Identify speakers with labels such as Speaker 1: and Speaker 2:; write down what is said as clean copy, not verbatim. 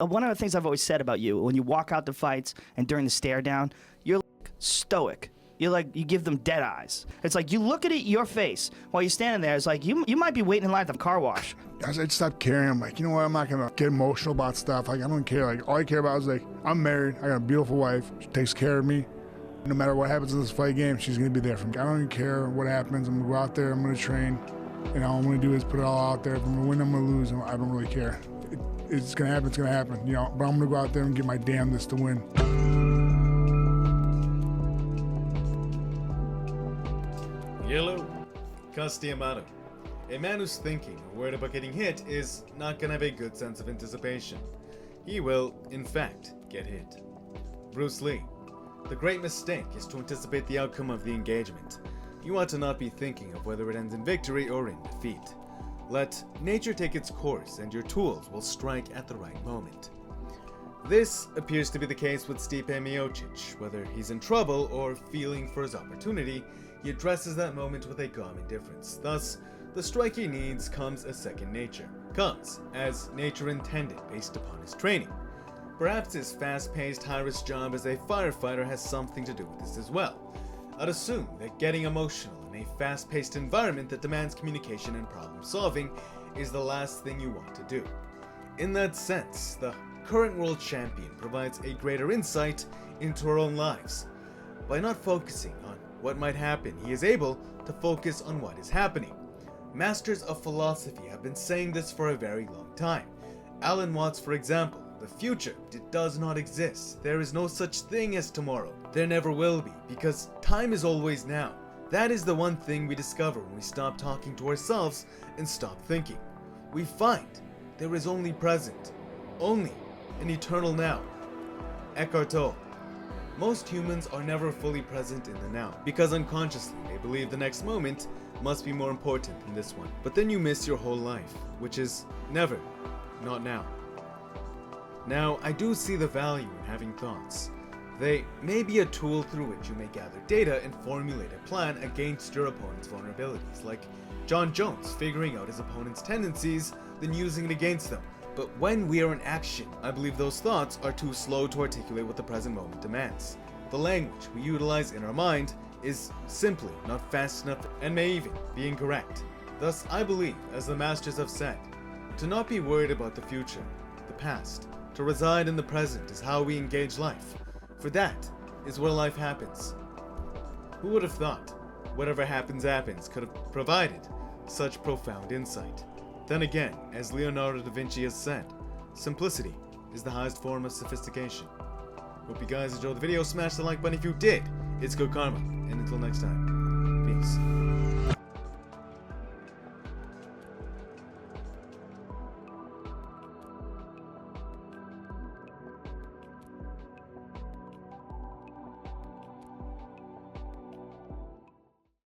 Speaker 1: One of the things I've always said about you, when you walk out the fights and during the stare down, you're like stoic. You're like, you give them dead eyes. It's like you look at it, your face while you're standing there. It's like you might be waiting in line at the car wash.
Speaker 2: I just stopped caring. I'm like, you know what? I'm not gonna get emotional about stuff. Like, I don't care. Like, all I care about is like, I'm married. I got a beautiful wife. She takes care of me. No matter what happens in this fight game, she's gonna be there for me. I don't even care what happens. I'm gonna go out there. I'm gonna train. And all I'm gonna do is put it all out there. If I'm gonna win, I'm gonna lose. I don't really care. It's gonna happen. It's gonna happen. You know. But I'm gonna go out there and get my damnedest to win.
Speaker 3: Yellow, Castiamano. A man who's thinking or worried about getting hit is not gonna have a good sense of anticipation. He will, in fact, get hit. Bruce Lee. The great mistake is to anticipate the outcome of the engagement. You ought to not be thinking of whether it ends in victory or in defeat. Let nature take its course and your tools will strike at the right moment. This appears to be the case with Stipe Miocic. Whether he's in trouble or feeling for his opportunity, he addresses that moment with a calm indifference. Thus, the strike he needs comes as second nature. Comes as nature intended based upon his training. Perhaps his fast-paced, high-risk job as a firefighter has something to do with this as well. I'd assume that getting emotional in a fast-paced environment that demands communication and problem-solving is the last thing you want to do. In that sense, the current world champion provides a greater insight into our own lives. By not focusing on what might happen, he is able to focus on what is happening. Masters of philosophy have been saying this for a very long time. Alan Watts, for example, the future does not exist. There is no such thing as tomorrow. There never will be, because time is always now. That is the one thing we discover when we stop talking to ourselves and stop thinking. We find there is only present, only an eternal now. Eckhart Tolle. Most humans are never fully present in the now, because unconsciously they believe the next moment must be more important than this one. But then you miss your whole life, which is never, not now. Now, I do see the value in having thoughts. They may be a tool through which you may gather data and formulate a plan against your opponent's vulnerabilities, like John Jones figuring out his opponent's tendencies, then using it against them. But when we are in action, I believe those thoughts are too slow to articulate what the present moment demands. The language we utilize in our mind is simply not fast enough and may even be incorrect. Thus, I believe, as the masters have said, to not be worried about the future, the past. To reside in the present is how we engage life, for that is where life happens. Who would have thought whatever happens could have provided such profound insight? Then again, as Leonardo da Vinci has said, simplicity is the highest form of sophistication. Hope you guys enjoyed the video. Smash the like button if you did. It's good karma, and until next time, peace.